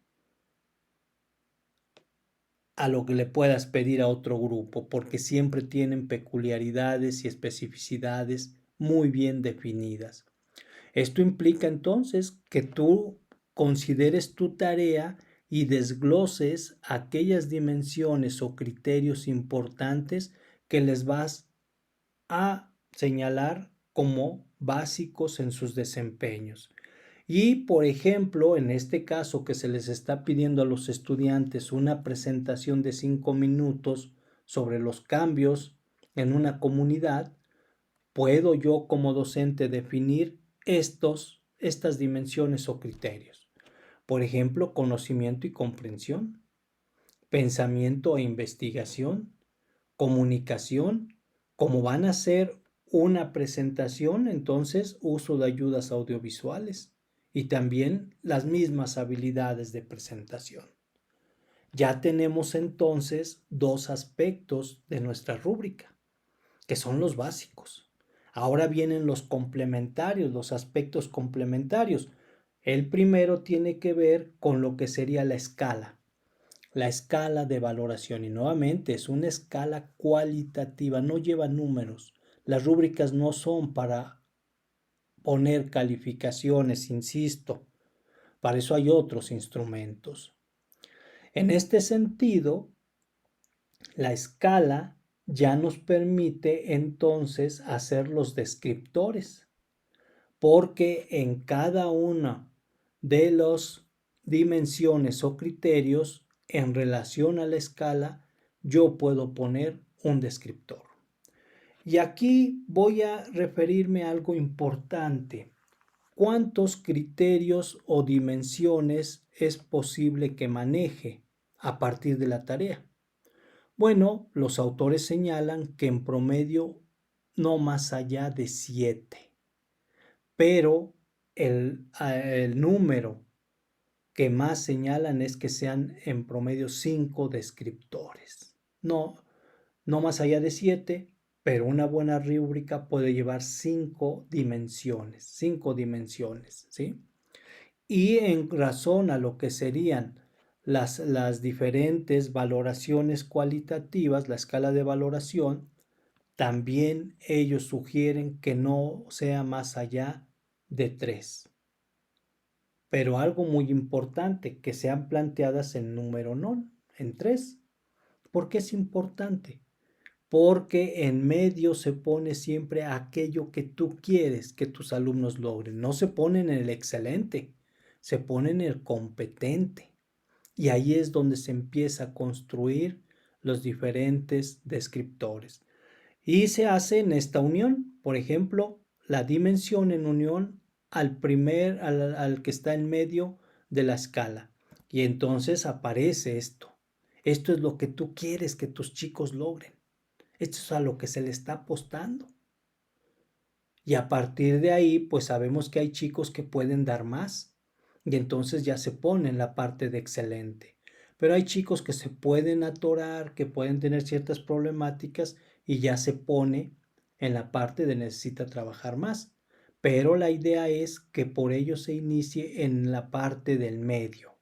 a lo que le puedas pedir a otro grupo, porque siempre tienen peculiaridades y especificidades muy bien definidas. Esto implica entonces que tú consideres tu tarea y desgloses aquellas dimensiones o criterios importantes que les vas a señalar como básicos en sus desempeños. Y, por ejemplo, en este caso que se les está pidiendo a los estudiantes una presentación de 5 minutos sobre los cambios en una comunidad, puedo yo como docente definir estas dimensiones o criterios. Por ejemplo, conocimiento y comprensión, pensamiento e investigación, comunicación, como van a ser una presentación, entonces uso de ayudas audiovisuales y también las mismas habilidades de presentación. Ya tenemos entonces dos aspectos de nuestra rúbrica, que son los básicos. Ahora vienen los complementarios, los aspectos complementarios. El primero tiene que ver con lo que sería la escala de valoración. Y nuevamente es una escala cualitativa, no lleva números. Las rúbricas no son para poner calificaciones, insisto. Para eso hay otros instrumentos. En este sentido, la escala ya nos permite entonces hacer los descriptores, porque en cada una de las dimensiones o criterios en relación a la escala, yo puedo poner un descriptor. Y aquí voy a referirme a algo importante. ¿Cuántos criterios o dimensiones es posible que maneje a partir de la tarea? Bueno, los autores señalan que en promedio no más allá de 7, pero el número que más señalan es que sean en promedio 5 descriptores. No más allá de 7, pero una buena rúbrica puede llevar 5 dimensiones, ¿sí? Y en razón a lo que serían las diferentes valoraciones cualitativas, la escala de valoración, también ellos sugieren que no sea más allá de 3. Pero algo muy importante, que sean planteadas en número non, en 3. ¿Por qué es importante? Porque en medio se pone siempre aquello que tú quieres que tus alumnos logren. No se pone en el excelente, se pone en el competente. Y ahí es donde se empieza a construir los diferentes descriptores. Y se hace en esta unión, por ejemplo, la dimensión en unión al que está en medio de la escala. Y entonces aparece esto. Esto es lo que tú quieres que tus chicos logren. Esto es a lo que se le está apostando. Y a partir de ahí, pues sabemos que hay chicos que pueden dar más. Y entonces ya se pone en la parte de excelente. Pero hay chicos que se pueden atorar, que pueden tener ciertas problemáticas y ya se pone en la parte de necesita trabajar más. Pero la idea es que por ello se inicie en la parte del medio.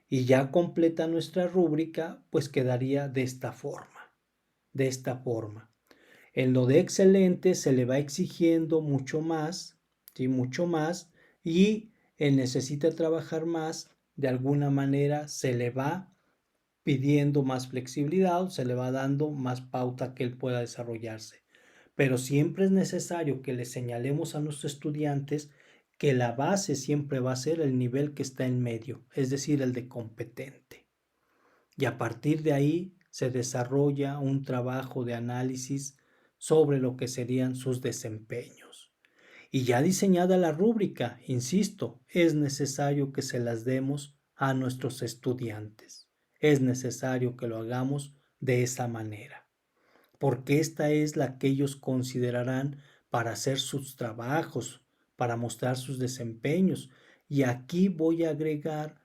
Y ya completa nuestra rúbrica, pues quedaría de esta forma. De esta forma. En lo de excelente se le va exigiendo mucho más, ¿sí? Mucho más, y él necesita trabajar más, de alguna manera se le va pidiendo más flexibilidad, se le va dando más pauta que él pueda desarrollarse. Pero siempre es necesario que le señalemos a nuestros estudiantes que la base siempre va a ser el nivel que está en medio, es decir, el de competente. Y a partir de ahí se desarrolla un trabajo de análisis sobre lo que serían sus desempeños. Y ya diseñada la rúbrica, insisto, es necesario que se las demos a nuestros estudiantes. Es necesario que lo hagamos de esa manera, porque esta es la que ellos considerarán para hacer sus trabajos, para mostrar sus desempeños. Y aquí voy a agregar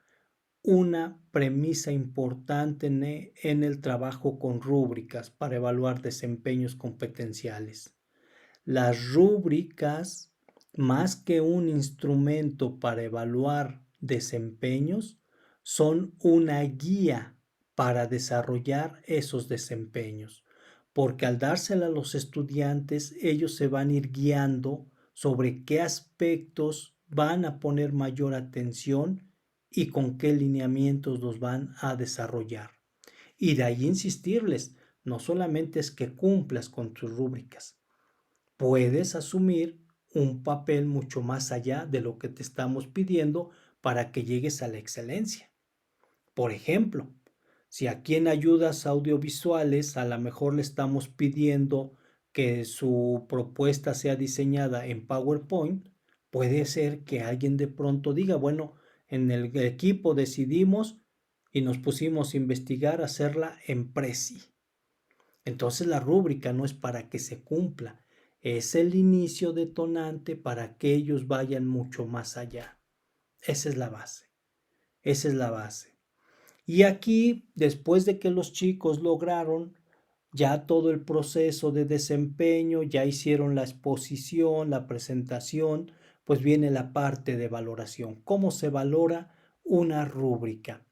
una premisa importante en el trabajo con rúbricas para evaluar desempeños competenciales. Las rúbricas, más que un instrumento para evaluar desempeños, son una guía para desarrollar esos desempeños, porque al dársela a los estudiantes, ellos se van a ir guiando sobre qué aspectos van a poner mayor atención y con qué lineamientos los van a desarrollar. Y de ahí insistirles, no solamente es que cumplas con tus rúbricas, puedes asumir un papel mucho más allá de lo que te estamos pidiendo para que llegues a la excelencia. Por ejemplo, si aquí en ayudas audiovisuales a lo mejor le estamos pidiendo que su propuesta sea diseñada en PowerPoint, puede ser que alguien de pronto diga, bueno, en el equipo decidimos y nos pusimos a investigar hacerla en Prezi. Entonces la rúbrica no es para que se cumpla, es el inicio detonante para que ellos vayan mucho más allá. Esa es la base, esa es la base. Y aquí, después de que los chicos lograron ya todo el proceso de desempeño, ya hicieron la exposición, la presentación, pues viene la parte de valoración. ¿Cómo se valora una rúbrica?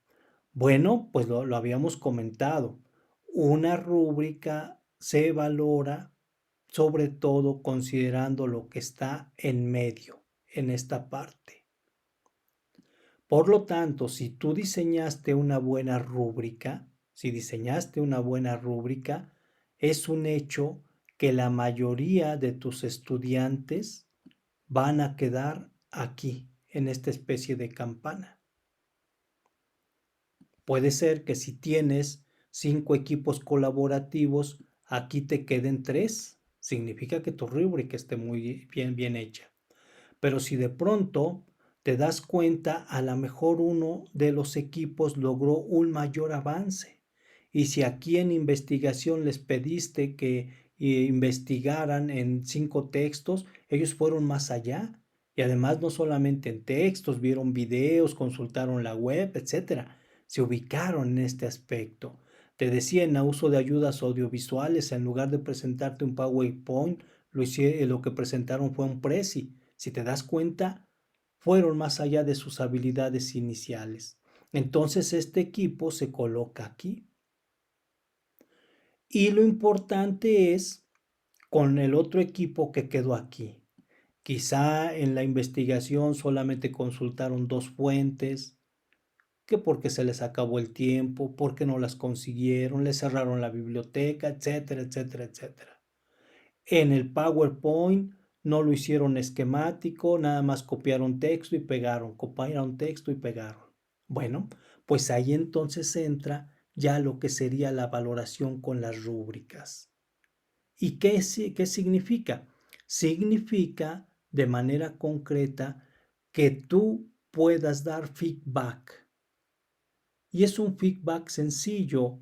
Bueno, pues lo habíamos comentado. Una rúbrica se valora sobre todo considerando lo que está en medio, en esta parte. Por lo tanto, si tú diseñaste una buena rúbrica, si diseñaste una buena rúbrica, es un hecho que la mayoría de tus estudiantes van a quedar aquí, en esta especie de campana. Puede ser que si tienes 5 equipos colaborativos, aquí te queden 3. Significa que tu rúbrica esté muy bien hecha. Pero si de pronto te das cuenta, a lo mejor uno de los equipos logró un mayor avance. Y si aquí en investigación les pediste que investigaran en 5 textos, ellos fueron más allá. Y además no solamente en textos, vieron videos, consultaron la web, etcétera. Se ubicaron en este aspecto. Te decía, en uso de ayudas audiovisuales, en lugar de presentarte un PowerPoint, lo que presentaron fue un Prezi. Si te das cuenta, fueron más allá de sus habilidades iniciales. Entonces este equipo se coloca aquí. Y lo importante es con el otro equipo que quedó aquí. Quizá en la investigación solamente consultaron 2 fuentes, que porque se les acabó el tiempo, porque no las consiguieron, les cerraron la biblioteca, etcétera, etcétera, etcétera. En el PowerPoint no lo hicieron esquemático, nada más copiaron texto y pegaron, copiaron texto y pegaron. Bueno, pues ahí entonces entra ya lo que sería la valoración con las rúbricas. ¿Y qué significa? Significa de manera concreta que tú puedas dar feedback. Y es un feedback sencillo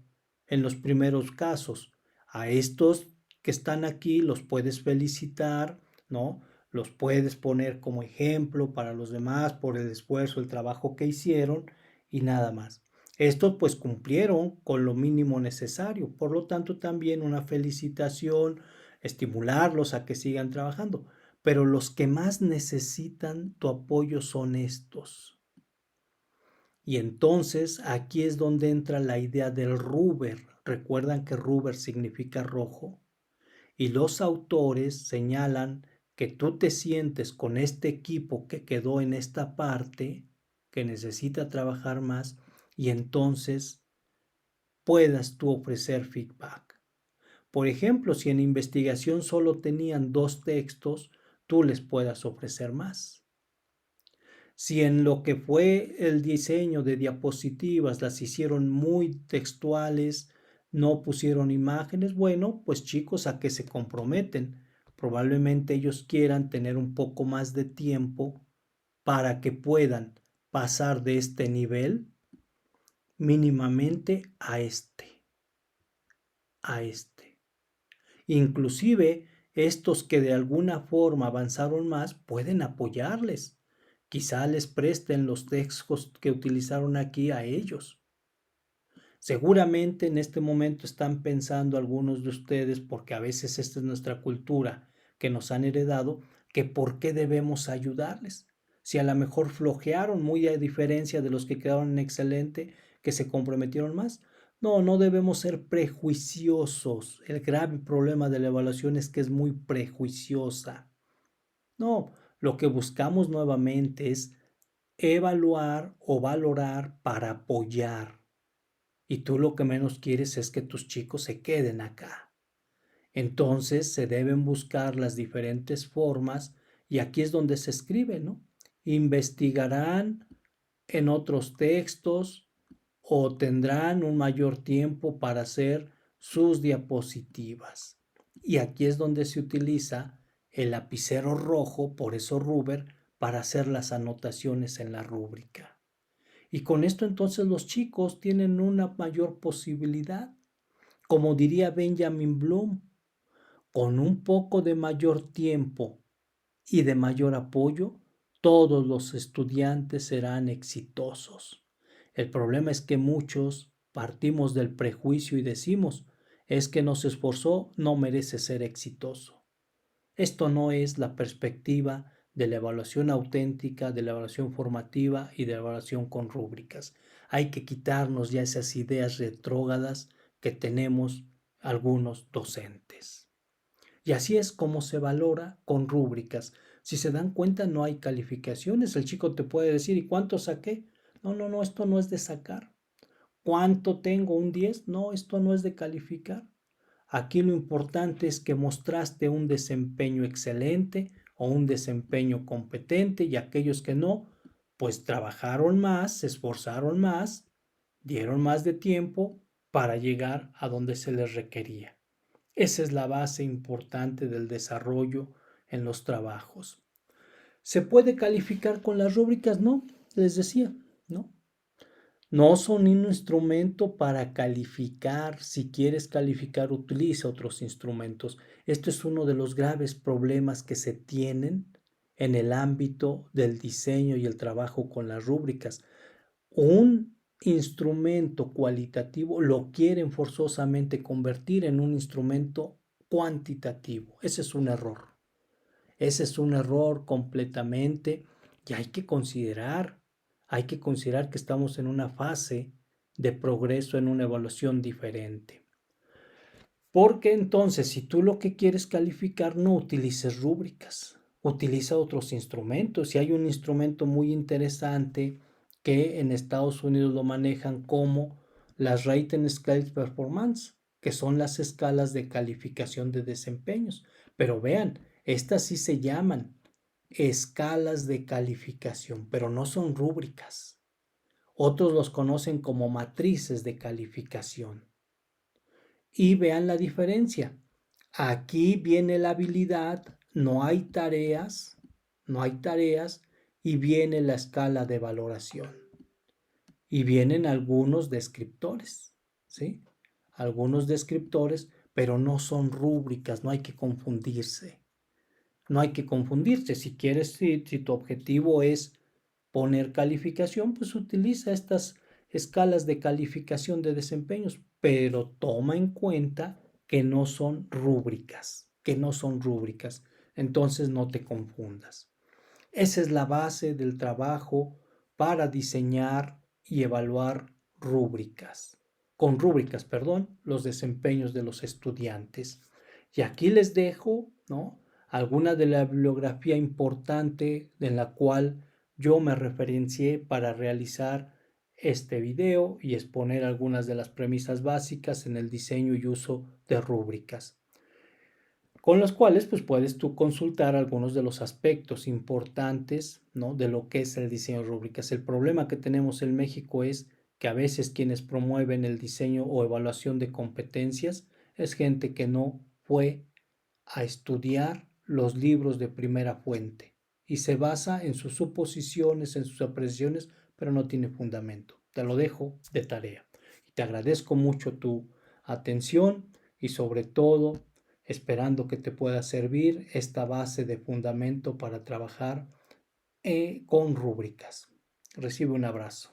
en los primeros casos. A estos que están aquí los puedes felicitar, ¿no? Los puedes poner como ejemplo para los demás por el esfuerzo, el trabajo que hicieron y nada más. Estos pues cumplieron con lo mínimo necesario, por lo tanto también una felicitación, estimularlos a que sigan trabajando. Pero los que más necesitan tu apoyo son estos. Y entonces aquí es donde entra la idea del rubber. Recuerdan que rubber significa rojo. Y los autores señalan que tú te sientes con este equipo que quedó en esta parte, que necesita trabajar más, y entonces puedas tú ofrecer feedback. Por ejemplo, si en investigación solo tenían 2 textos, tú les puedas ofrecer más. Si en lo que fue el diseño de diapositivas las hicieron muy textuales, no pusieron imágenes, bueno, pues chicos, ¿a qué se comprometen? Probablemente ellos quieran tener un poco más de tiempo para que puedan pasar de este nivel mínimamente a este. Inclusive estos que de alguna forma avanzaron más pueden apoyarles. Quizá les presten los textos que utilizaron aquí a ellos. Seguramente en este momento están pensando algunos de ustedes, porque a veces esta es nuestra cultura que nos han heredado, que por qué debemos ayudarles. Si a lo mejor flojearon, muy a diferencia de los que quedaron en excelente, que se comprometieron más. No, no debemos ser prejuiciosos. El grave problema de la evaluación es que es muy prejuiciosa. No, lo que buscamos nuevamente es evaluar o valorar para apoyar. Y tú lo que menos quieres es que tus chicos se queden acá. Entonces se deben buscar las diferentes formas y aquí es donde se escribe, ¿no? Investigarán en otros textos o tendrán un mayor tiempo para hacer sus diapositivas. Y aquí es donde se utiliza el lapicero rojo, por eso rubber, para hacer las anotaciones en la rúbrica. Y con esto entonces los chicos tienen una mayor posibilidad. Como diría Benjamin Bloom, con un poco de mayor tiempo y de mayor apoyo, todos los estudiantes serán exitosos. El problema es que muchos partimos del prejuicio y decimos, es que no se esforzó, no merece ser exitoso. Esto no es la perspectiva de la evaluación auténtica, de la evaluación formativa y de la evaluación con rúbricas. Hay que quitarnos ya esas ideas retrógradas que tenemos algunos docentes. Y así es como se valora con rúbricas. Si se dan cuenta, no hay calificaciones. El chico te puede decir, ¿y cuánto saqué? No, no, no, esto no es de sacar. ¿Cuánto tengo? ¿Un 10? No, esto no es de calificar. Aquí lo importante es que mostraste un desempeño excelente o un desempeño competente, y aquellos que no, pues trabajaron más, se esforzaron más, dieron más de tiempo para llegar a donde se les requería. Esa es la base importante del desarrollo en los trabajos. ¿Se puede calificar con las rúbricas? No, les decía, ¿no? No son un instrumento para calificar. Si quieres calificar, utiliza otros instrumentos. Esto es uno de los graves problemas que se tienen en el ámbito del diseño y el trabajo con las rúbricas. Un instrumento cualitativo lo quieren forzosamente convertir en un instrumento cuantitativo. Ese es un error. Ese es un error completamente, y hay que considerar que estamos en una fase de progreso, en una evaluación diferente. Porque entonces, si tú lo que quieres calificar, no utilices rúbricas, utiliza otros instrumentos. Y hay un instrumento muy interesante que en Estados Unidos lo manejan como las Rating Scales Performance, que son las escalas de calificación de desempeños. Pero vean, estas sí se llaman escalas de calificación, pero no son rúbricas. Otros los conocen como matrices de calificación. Y vean la diferencia. Aquí viene la habilidad, no hay tareas, y viene la escala de valoración. Y vienen algunos descriptores, ¿sí? Algunos descriptores, pero no son rúbricas, no hay que confundirse. No hay que confundirse. Si quieres, si tu objetivo es poner calificación, pues utiliza estas escalas de calificación de desempeños, pero toma en cuenta que no son rúbricas, Entonces no te confundas. Esa es la base del trabajo para diseñar y evaluar con rúbricas, perdón, los desempeños de los estudiantes. Y aquí les dejo, ¿no?, alguna de la bibliografía importante en la cual yo me referencié para realizar este video y exponer algunas de las premisas básicas en el diseño y uso de rúbricas, con los cuales pues puedes tú consultar algunos de los aspectos importantes, ¿no?, de lo que es el diseño de rúbricas. El problema que tenemos en México es que a veces quienes promueven el diseño o evaluación de competencias es gente que no fue a estudiar los libros de primera fuente y se basa en sus suposiciones, en sus apreciaciones, pero no tiene fundamento. Te lo dejo de tarea. Y te agradezco mucho tu atención y sobre todo esperando que te pueda servir esta base de fundamento para trabajar con rúbricas. Recibe un abrazo.